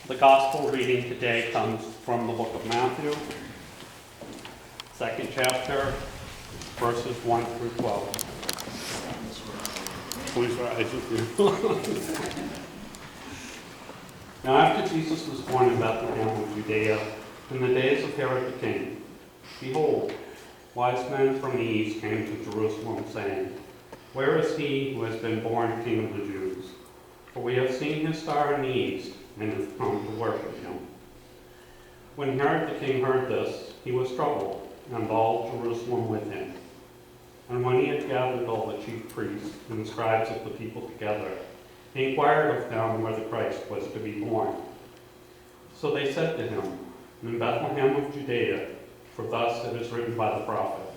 The gospel reading today comes from the book of Matthew, 2nd chapter, verses 1 through 12. Please rise with me. Now after Jesus was born in Bethlehem of Judea, in the days of Herod the king, behold, wise men from the east came to Jerusalem, saying, "Where is he who has been born King of the Jews? For we have seen his star in the east, and have come to worship him." When Herod the king heard this, he was troubled, and all Jerusalem with him. And when he had gathered all the chief priests and the scribes of the people together, he inquired of them where the Christ was to be born. So they said to him, "In Bethlehem of Judea, for thus it is written by the prophet,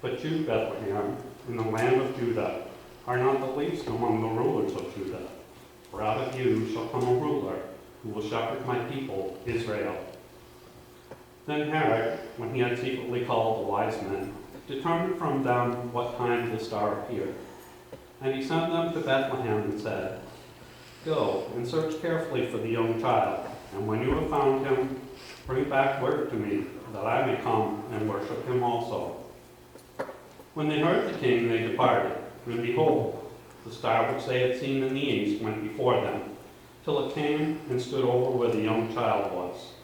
But you, Bethlehem, in the land of Judah, are not the least among the rulers of Judah. For out of you shall come a ruler who will shepherd my people, Israel." Then Herod, when he had secretly called the wise men, determined from them what time the star appeared. And he sent them to Bethlehem and said, "Go and search carefully for the young child, and when you have found him, bring back word to me, that I may come and worship him also." When they heard the king, they departed, and behold, the star which they had seen in the east went before them, till it came and stood over where the young child was.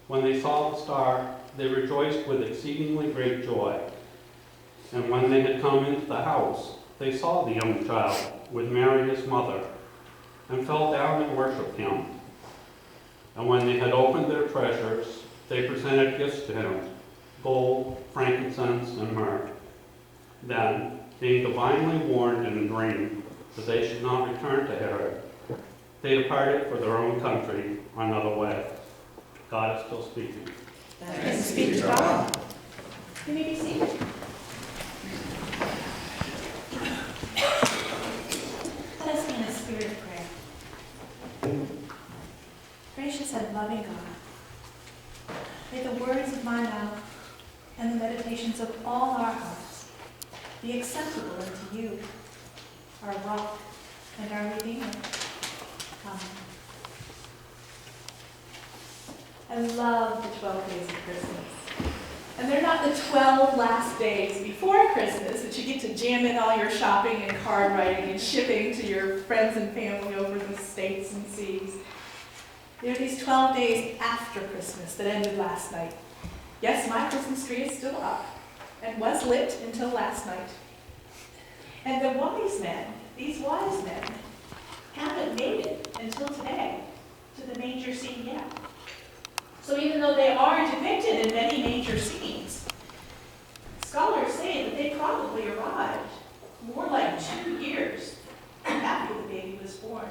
When they saw the star, they rejoiced with exceedingly great joy. And when they had come into the house, they saw the young child with Mary his mother, and fell down and worshipped him. And when they had opened their treasures, they presented gifts to him, gold, frankincense, and myrrh. Then, being divinely warned in a dream that they should not return to Herod, they departed for their own country another way. God is still speaking. Thanks be to God. You may be seated. Let us be in a spirit of prayer. Gracious and loving God, may the words of my mouth and the meditations of all our hearts be acceptable unto you, our rock and our redeemer. Amen. I love the 12 days of Christmas. And they're not the 12 last days before Christmas that you get to jam in all your shopping and card writing and shipping to your friends and family over the states and seas. They're these 12 days after Christmas that ended last night. Yes, my Christmas tree is still up and was lit until last night. And the wise men, these wise men, haven't made it until today to the manger scene yet. So even though they are depicted in many manger scenes, scholars say that they probably arrived more like 2 years after the baby was born.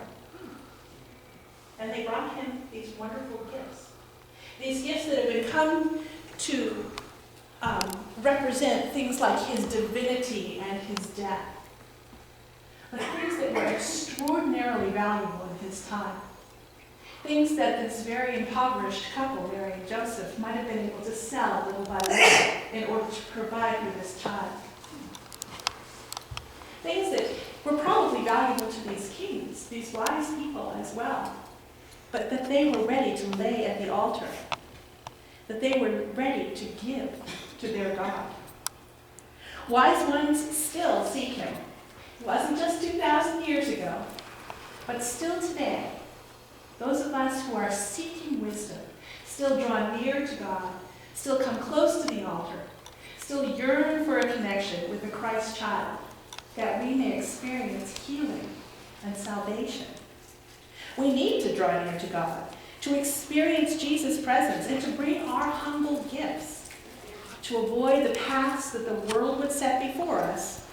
And they brought him these wonderful gifts. These gifts that have been come to represent things like his divinity and his death. But things that were extraordinarily valuable in his time. Things that this very impoverished couple, Mary and Joseph, might have been able to sell little by little in order to provide for this child. Things that were probably valuable to these kings, these wise people as well, but that they were ready to lay at the altar, that they were ready to give to their God. Wise ones still seek him. It wasn't just 2,000 years ago, but still today. Those of us who are seeking wisdom still draw near to God, still come close to the altar, still yearn for a connection with the Christ child, that we may experience healing and salvation. We need to draw near to God, to experience Jesus' presence, and to bring our humble gifts, to avoid the paths that the world would set before us,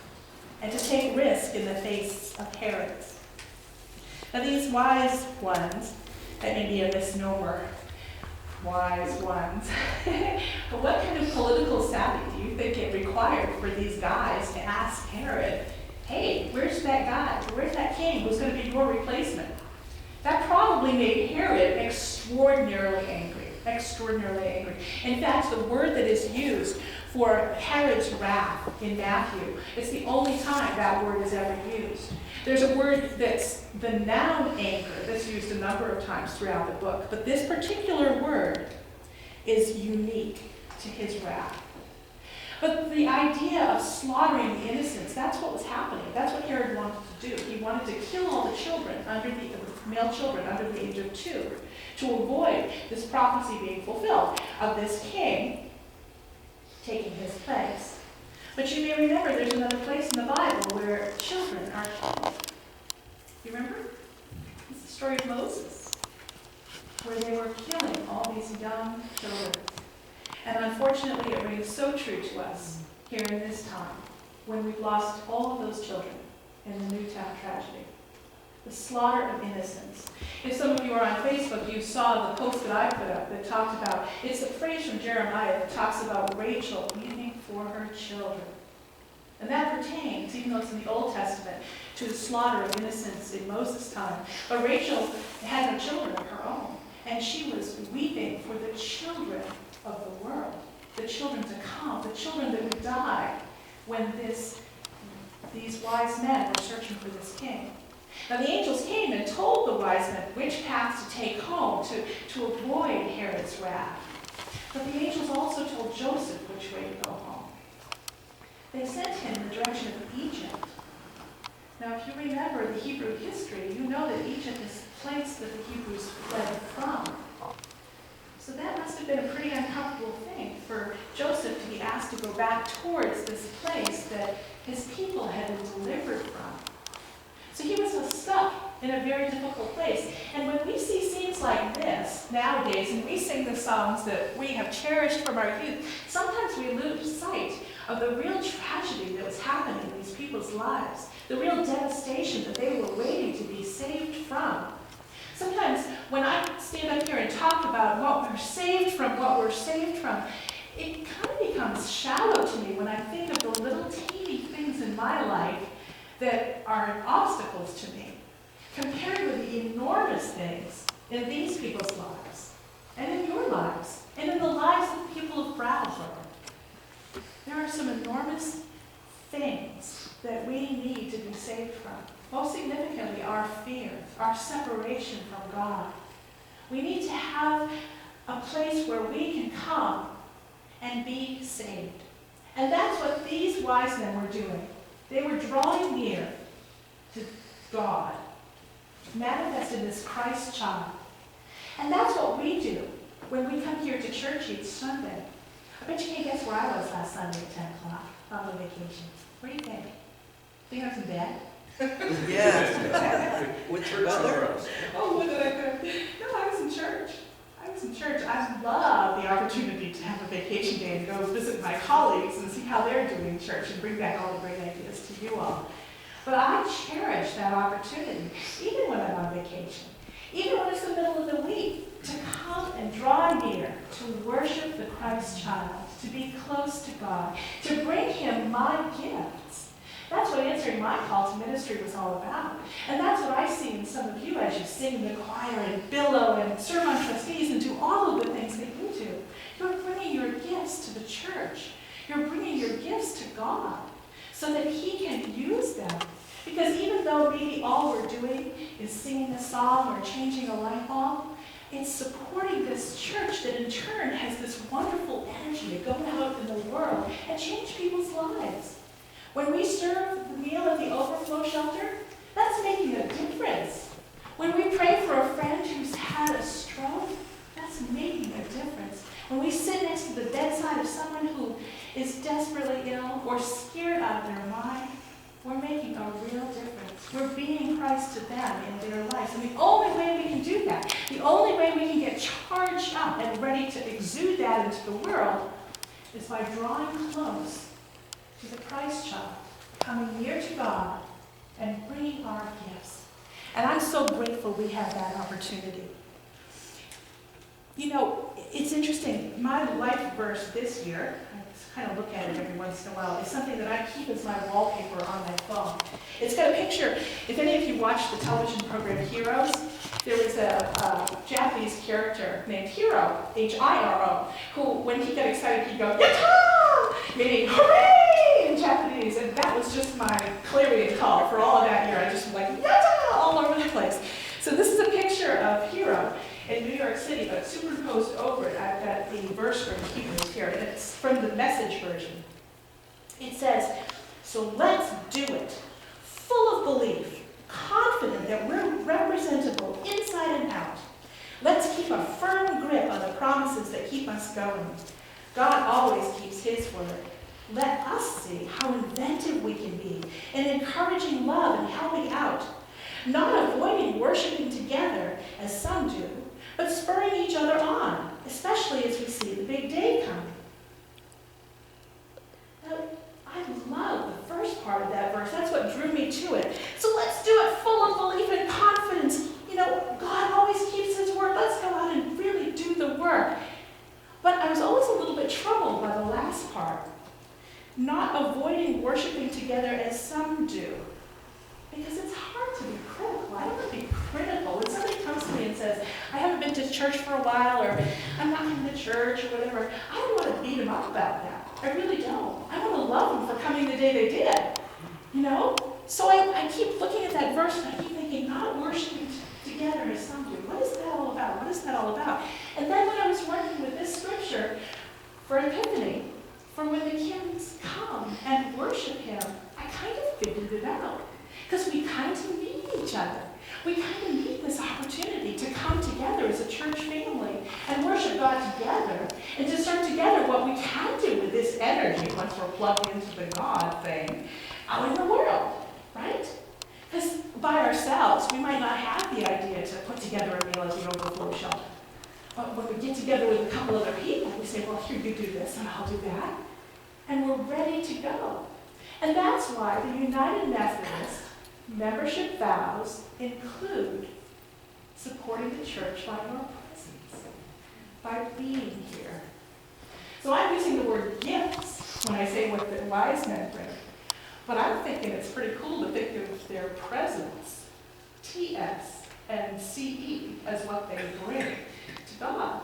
and to take risk in the face of Herod's. Now these wise ones, that may be a misnomer, wise ones, but what kind of political savvy do you think it required for these guys to ask Herod, "Hey, where's that guy, where's that king who's going to be your replacement?" That probably made Herod extraordinarily angry. In fact, the word that is used for Herod's wrath in Matthew. It's the only time that word is ever used. There's a word that's the noun anchor that's used a number of times throughout the book, but this particular word is unique to his wrath. But the idea of slaughtering the innocents, that's what was happening. That's what Herod wanted to do. He wanted to kill all the children, male children under the age of 2, to avoid this prophecy being fulfilled of this king taking his place. But you may remember there's another place in the Bible where children are killed. You remember? It's the story of Moses, where they were killing all these young children. And unfortunately, it rings so true to us here in this time, when we've lost all of those children in the Newtown tragedy. The slaughter of innocents. If some of you are on Facebook, you saw the post that I put up that talked about, it's a phrase from Jeremiah that talks about Rachel weeping for her children. And that pertains, even though it's in the Old Testament, to the slaughter of innocents in Moses' time. But Rachel had no children of her own, and she was weeping for the children of the world, the children to come, the children that would die when these wise men were searching for this king. Now the angels came and told the wise men which path to take home to avoid Herod's wrath. But the angels also told Joseph which way to go home. They sent him in the direction of Egypt. Now if you remember the Hebrew history, you know that Egypt is the place that the Hebrews fled from. So that must have been a pretty uncomfortable thing for Joseph to be asked to go back towards this place that his people had been delivered from. So he was stuck in a very difficult place. And when we see scenes like this nowadays, and we sing the songs that we have cherished from our youth, sometimes we lose sight of the real tragedy that was happening in these people's lives, the real devastation that they were waiting to be saved from. Sometimes when I stand up here and talk about what we're saved from, it kind of becomes shallow to me when I think of the little teeny things in my life that are obstacles to me, compared with the enormous things in these people's lives, and in your lives, and in the lives of the people of Brattleboro. There are some enormous things that we need to be saved from. Most significantly, our fear, our separation from God. We need to have a place where we can come and be saved. And that's what these wise men were doing. They were drawing near to God, manifested as Christ child. And that's what we do when we come here to church each Sunday. I bet you can't guess where I was last Sunday at 10 o'clock on my vacation. What do you think? Think I was in bed? Yes. With church somewhere. Oh, what did I do? No, I was in church. I love the opportunity to have a vacation day and go visit my colleagues and see how they're doing in church and bring back all the great ideas to you all. But I cherish that opportunity, even when I'm on vacation, even when it's the middle of the week, to come and draw near, to worship the Christ child, to be close to God, to bring him my gifts. That's what answering my call to ministry was all about. And that's what I see in some of you as you sing in the choir and billow and serve on trustees and do all of the things that you do. You're bringing your gifts to the church. You're bringing your gifts to God so that he can use them. Because even though maybe all we're doing is singing a song or changing a light bulb, it's supporting this church that in turn has this wonderful energy to go out in the world and change people's lives. When we serve the meal at the overflow shelter, that's making a difference. When we pray for a friend who's had a stroke, that's making a difference. When we sit next to the bedside of someone who is desperately ill or scared out of their mind, we're making a real difference. We're being Christ to them in their lives. And the only way we can do that, the only way we can get charged up and ready to exude that into the world, is by drawing close to the Christ child, coming near to God, and bringing our gifts. And I'm so grateful we have that opportunity. You know, it's interesting. My life verse this year, I just kind of look at it every once in a while, is something that I keep as my wallpaper on my phone. It's got a picture. If any of you watched the television program Heroes, there was a Japanese character named Hiro, Hiro, who, when he got excited, he'd go, "Yatta!" meaning hooray in Japanese, and that was just my clarion call for all of that year. I just was like, yata, all over the place. So this is a picture of Hero in New York City, but superimposed over it, I've got the verse from Hebrews here, and it's from the Message version. It says, so let's do it, full of belief, confident that we're representable inside and out. Let's keep a firm grip on the promises that keep us going. God always keeps his word. Let us see how inventive we can be in encouraging love and helping out, not avoiding worshiping together as some do, but spurring each other on, especially as we see the big day coming. Now, I love the first part of that verse. That's what drew me to it. So let's do it full of belief and confidence. You know, God always keeps his word. Let's go out and really do the work. But I was always a little bit troubled by the last part. Not avoiding worshiping together as some do. Because it's hard to be critical. I don't want to be critical. When somebody comes to me and says, I haven't been to church for a while, or I'm not coming to church, or whatever, I don't want to beat them up about that. I really don't. I want to love them for coming the day they did. You know? So I keep looking at that verse and I keep thinking, not worshiping together as some do. What is that all about? What is that all about? And then when I was working with this scripture for Epiphany, for when the kings come and worship him, I kind of figured it out. Because we kind of need each other. We kind of need this opportunity to come together as a church family and worship God together and to start together what we can do with this energy once we're plugged into the God thing out in the world, right? Because by ourselves, we might not have the idea to put together a meal at the overflow shelter. But when we get together with a couple other people, we say, well, here, you do this and I'll do that. And we're ready to go. And that's why the United Methodist membership vows include supporting the church by our presence, by being here. So I'm using the word gifts when I say what the wise men bring. But I'm thinking it's pretty cool to think of their presence, TS and CE, as what they bring to God.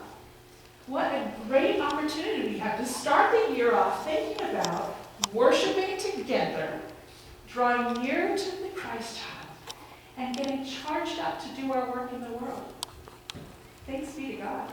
What a great opportunity we have to start the year off thinking about worshiping together, drawing near to the Christ child, and getting charged up to do our work in the world. Thanks be to God.